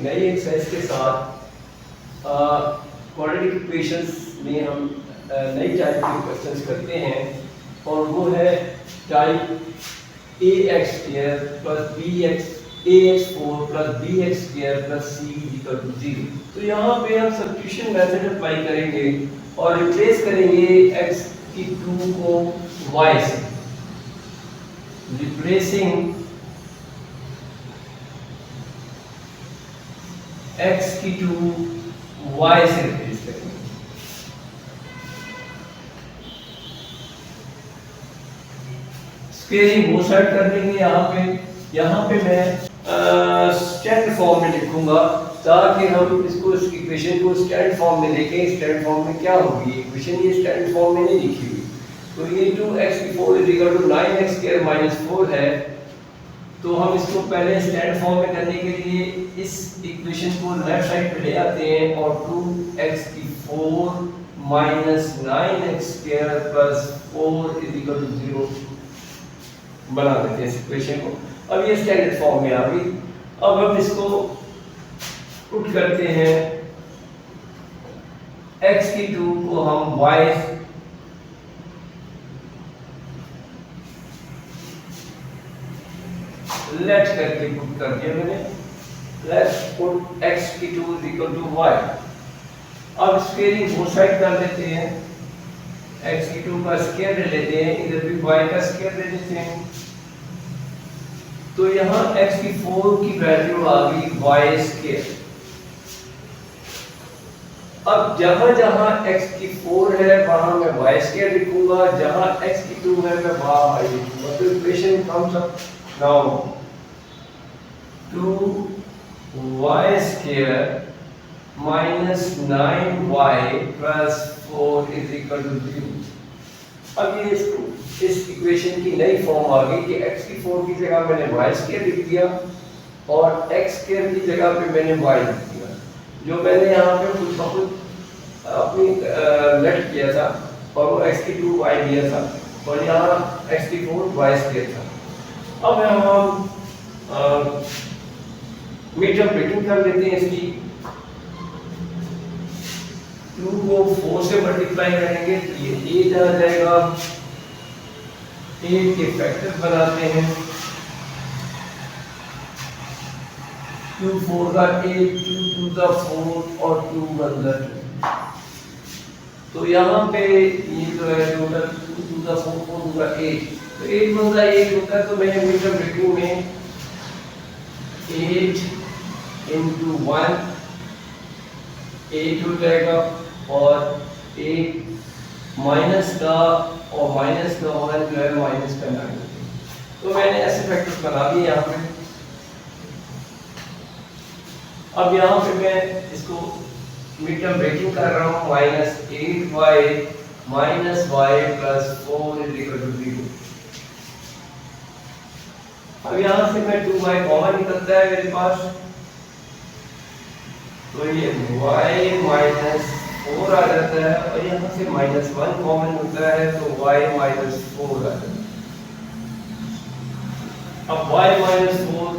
नई एक्सरसाइज के साथ क्वाड्रेटिक इक्वेशंस में हम नई टाइप के क्वेश्चंस करते हैं और वो है type ax square plus bx ax4 plus bx square plus c equal to 0। तो यहाँ पे हम सब्स्टिट्यूशन मेथड अप्लाई करेंगे और रिप्लेस करेंगे x की 2 को y से, रिप्लेसिंग x की 2 y से रिप्लेस करेंगे। स्क्वेयरिंग वो साइड कर देंगे। यहाँ पे मैं स्टैंडर्ड फॉर्म में लिखूंगा ताकि हम इसको इस इक्वेशन को स्टैंडर्ड फॉर्म में लिखें। स्टैंडर्ड फॉर्म में क्या होगी इक्वेशन, ये स्टैंडर्ड फॉर्म में नहीं लिखी हुई। तो ये 2x4 9x स्क्वायर माइनस 4 है। तो हम इसको पहले स्टैंडर्ड फॉर्म में करने के लिए इस इक्वेशन को लेफ्ट साइड पे ले आते हैं और 2x4 minus 9x square plus 4 0 बना देते हैं इस इक्वेशन को। अब ये स्टैंडर्ड फॉर्म में आ गई। अब हम इसको पुट करते हैं, x की 2 को हम y लेट करके पुट कर दिया मैंने। लेट्स पुट x की 2 इक्वल टू y। अब स्क्वेयरिंग बोथ साइड कर देते हैं। x की 2 का स्क्वायर ले लेते हैं, इधर भी y का स्क्वायर ले लेते हैं। तो यहाँ x की 4 की वैल्यू आ गई y स्क्वायर। अब जहां जहां x की 4 है वहां मैं y स्क्वायर लिखूंगा, जहां x की 2 है मैं वहां y लिखूंगा। तो equation comes up now 2y square minus 9y plus 4 is equal to 0। अब ये इस इक्वेशन की नई फॉर्म आ गई कि x की 4 की जगह मैंने y स्क्वायर लिख दिया और x स्क्वायर की जगह पे मैंने y लिख दिया, जो मैंने यहाँ पे खुद ब खुद अपनी लेट किया था और वो x की 2 y दिया था और यहाँ x की 4 y स्क्वायर था। अब हम मीटर ब्रेकिंग कर लेते हैं इसकी। 2 को 4 से मल्टीप्लाई करेंगे तो ये 8 आ जाएगा। 8 के फैक्टर बनाते हैं, 2 4 का 8, 2 2 का 4 और 2 1 का 2। तो यहाँ पे ये जो है टोटल 2 2 का 4 4 2 का 8, तो 8 1 का 8 होता है। तो मैंने मीटर ब्रेकिंग में 8 into 1 8 हो जाएगा और 8 माइनस का और माइनस का 1 जो है माइनस का 9। तो मैंने ऐसे फैक्टर्स बना दिए यहाँ पे। अब यहाँ पे मैं इसको मीटर ब्रेकिंग कर रहा हूँ, minus 8y minus y plus 4 is equal to 0। अब यहाँ से मैं 2y कॉमन निकलता है मेरे पास, तो ये y माइनस 4 आ जाता है और यहाँ से माइनस 1 कॉमन होता है तो y माइनस 4 आ जाता है। अब y माइनस 4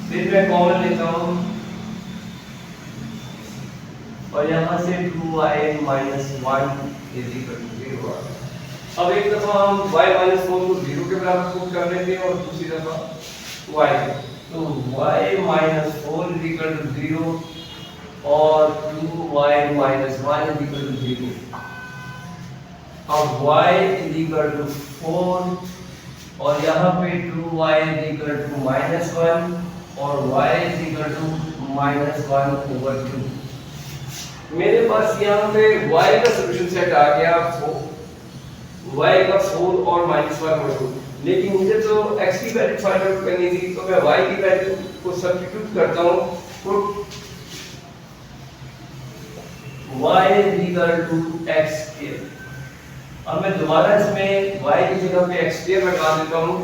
फिर मैं कॉमन लेता हूँ और यहाँ से 2y minus 1 is equal to 0 आ गया। अब एक दफा हम y माइनस 4 को 0 के बराबर पुट कर लेते हैं और दूसरी दफा y, तो y minus 4 is equal to 0 और 2y minus 1 is equal to 0। अब y इज इक्वल टू 4 और यहाँ पे 2y is equal to minus 1 और y is equal to minus 1 over 2। मेरे पास यहाँ पे y का सॉल्यूशन सेट आ गया, y का 4 और माइनस 1 ओवर 2। लेकिन मुझे तो x की वैल्यू फाइंड आउट करनी थी, तो मैं y की वैल्यू को सब्स्टिट्यूट करता हूँ। Put y is equal to x square। अब मैं दोबारा इसमें y की जगह पे x square लगा देता हूँ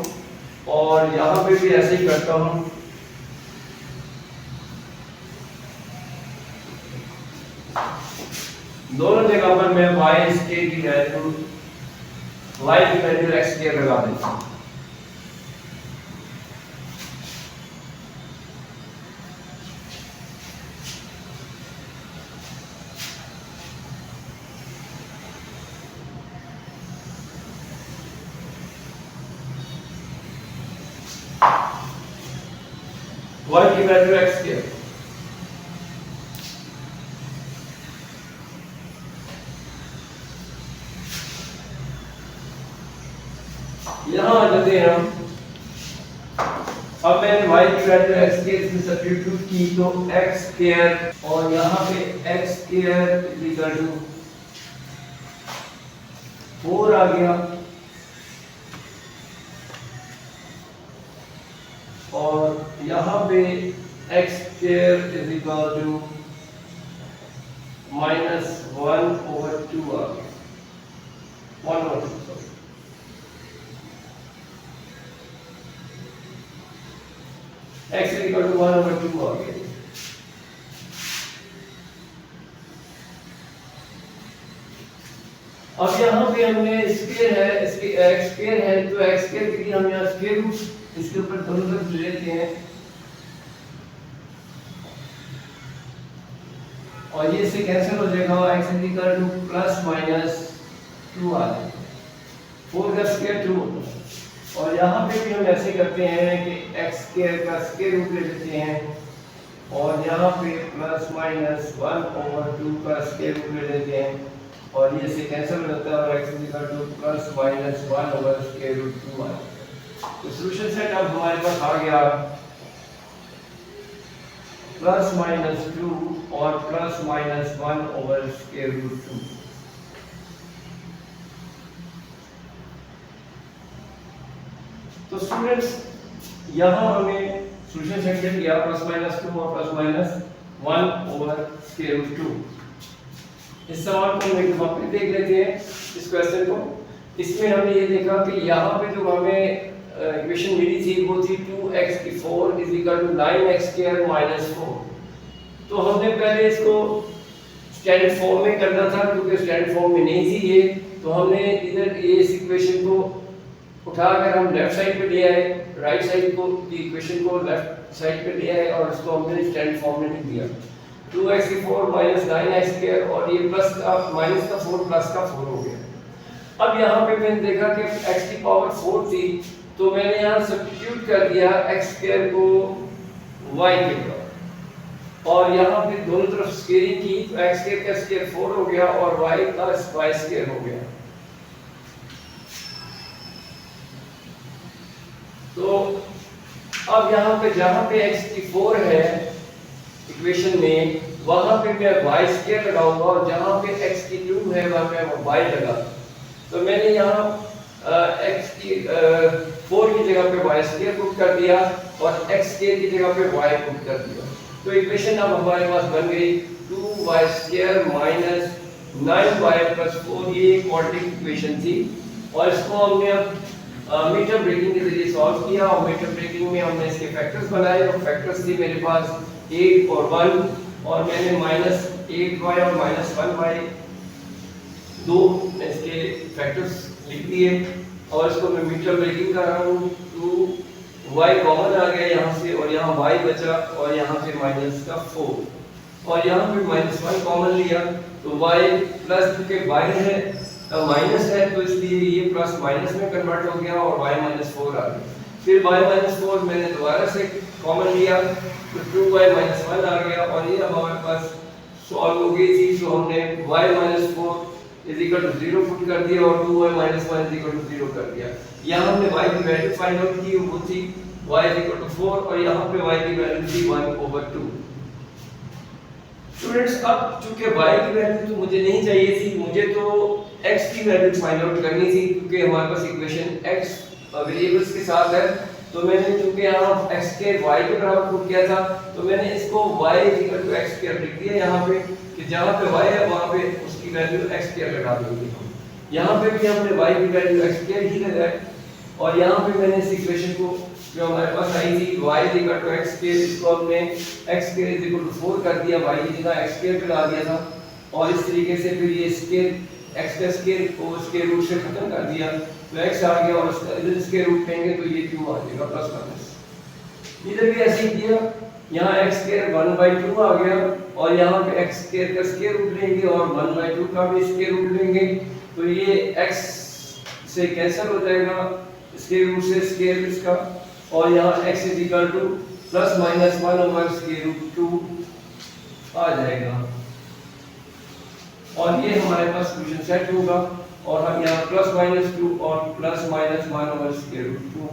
और यहाँ पे भी ऐसे ही करता हूँ। दोनों जगह पर मैं y square की वैल्यू x square लगा देता हूँ। y की वैल्यू x स्क्वायर, यहाँ आ जाते हैं हम। अब मैंने y की वैल्यू x स्क्वायर इसमें सब्स्टिट्यूट की तो x स्क्वायर और यहाँ पे x square is equal to 4 आ गया और यहाँ पे x square is equal to -1/2 आ गया, 1/2 sorry. x is equal to 1/2 आ गया। अब यहाँ पे हमने स्क्वायर है, इसके x स्क्वायर है तो x स्क्वायर के लिए हम यहाँ स्क्वायर रूट इसके ऊपर दोनों तरफ ले लेते हैं और ये से कैंसिल हो जाएगा, x is equal to +-2 आ जाएगा, 4 का स्क्वायर 2 होता है। और यहाँ पे भी हम ऐसे करते हैं कि x स्क्वायर का स्क्वायर रूट ले लेते हैं और यहाँ पे +-1/2 का स्क्वायर रूट ले लेते हैं और ये से कैंसिल हो जाता है और x is equal to +-1/√2 आ जाएगा। तो सॉल्यूशन सेट अब हमारे पास आ गया +-2 और +-1/√2। तो स्टूडेंट्स यहाँ हमें सॉल्यूशन सेट किया गया +-2 और +-1/√2। इस सवाल को हम एक दफा फिर देख लेते हैं इस क्वेश्चन को। इसमें हमने ये देखा कि यहाँ पे जो हमें इक्वेशन मिली थी वो थी 2x की 4 is equal to 9x² minus 4। तो हमने पहले इसको स्टैंडर्ड फॉर्म में करना था क्योंकि स्टैंडर्ड फॉर्म में नहीं थी ये, तो हमने इधर ये इस इक्वेशन को उठाकर हम लेफ्ट साइड पे ले आए, राइट साइड को की इक्वेशन को लेफ्ट साइड पे ले आए और उसको हमने स्टैंडर्ड फॉर्म में लिख दिया 2x की 4 माइनस 9x² और ये प्लस का माइनस का 4 प्लस का 4 हो गया। अब यहाँ पे मैंने देखा कि x की पावर 4 थी तो मैंने यहाँ सब्स्टिट्यूट कर दिया x² को y के ऊपर और यहाँ पे दोनों तरफ स्क्वायरिंग की तो x² का स्क्वायर 4 हो गया और y का y² हो गया। तो अब यहाँ पे जहाँ पे x की 4 है इक्वेशन में वहां पे मैं y² लगाऊंगा और जहां पे x की 2 है वहां पे मैं y लगा। तो मैंने यहाँ x की 4 की जगह पे y² पुट कर दिया और x² की जगह पे y पुट कर दिया। तो इक्वेशन अब हमारे पास बन गई 2y² माइनस 9y प्लस 4, ये क्वाड्रेटिक इक्वेशन थी और इसको हमने अब मीटर ब्रेकिंग के जरिए सॉल्व किया और मीटर ब्रेकिंग में हमने इसके फैक्टर्स बनाए और फैक्टर्स थी मेरे पास 8 और 1 और मैंने -8y और -1y दो इसके फैक्टर्स लिख दिए और इसको मैं मीटर ब्रेकिंग कर रहा हूँ। 2y कॉमन आ गया यहाँ से और यहाँ y बचा और यहाँ पे -4 और यहाँ पे -1 कॉमन लिया तो y प्लस के बाहर है माइनस है तो इसलिए ये प्लस माइनस में कन्वर्ट हो गया और y -4 आ गया। फिर y -4 मैंने दोबारा से कॉमन लिया तो 2y -1 आ गया और ये हमारे पास सॉल्व हो गई थी। तो हमने y -4 is equal to 0 put कर दिया और 2y -1 इज इक्वल टू 0 कर दिया। यहाँ हमने y की वैल्यू फाइंड आउट की, वो थी y इज इक्वल टू 4 और यहाँ पे y की वैल्यू थी 1/2। स्टूडेंट्स अब चूंकि y की वैल्यू तो मुझे नहीं चाहिए थी, मुझे तो x की वैल्यू फाइंड आउट करनी थी क्योंकि हमारे पास इक्वेशन x वेरिएबल्स के साथ है। तो मैंने चूंकि यहाँ x के y के बराबर पुट किया था तो मैंने इसको y इक्वल टू x² लिख दिया यहाँ पे कि जहाँ पे y है वहाँ पे उसकी वैल्यू x² लगा देंगे। यहाँ पे भी हमने y की वैल्यू x² ही लगाई और यहाँ पे मैंने इस इक्वेशन को जो हमारे पास आई थी y इक्वल टू x² इसको हमने x² इक्वल टू 4 कर दिया, y की जगह x² पे ला दिया था और इस तरीके से फिर ये स्क्वायर x का स्क्वायर को स्क्वायर रूट से खत्म कर दिया तो x आ गया और इधर स्क्वायर रूट लेंगे तो ये 2 आ जाएगा प्लस माइनस। इधर भी ऐसे ही किया, यहाँ x² 1/2 आ गया और यहाँ पे x² का स्क्वायर रूट लेंगे और 1/2 का भी स्क्वायर रूट लेंगे तो ये x से कैंसिल हो जाएगा स्क्वायर रूट से स्क्वायर इसका और यहाँ x is equal two plus minus 1/√2 आ जाएगा। और ये हमारे पास सॉल्यूशन सेट होगा और हम यहाँ +-2 और +-1/√2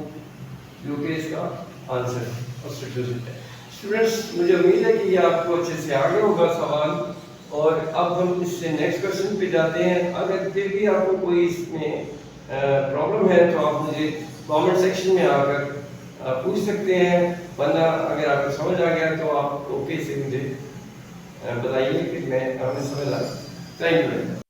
जो कि इसका आंसर और सॉल्यूशन है। स्टूडेंट्स, मुझे उम्मीद है कि ये आपको अच्छे से आ गया होगा सवाल। और अब हम इससे नेक्स्ट क्वेश्चन पे जाते हैं। अगर फिर भी आपको कोई इसमें प्रॉब्लम है तो आप मुझे कमेंट सेक्शन में आकर पूछ सकते हैं, वरना अगर आपको समझ आ गया तो आप ओके से मुझे बताइए कि मैं हमें समझ आ। Thank you.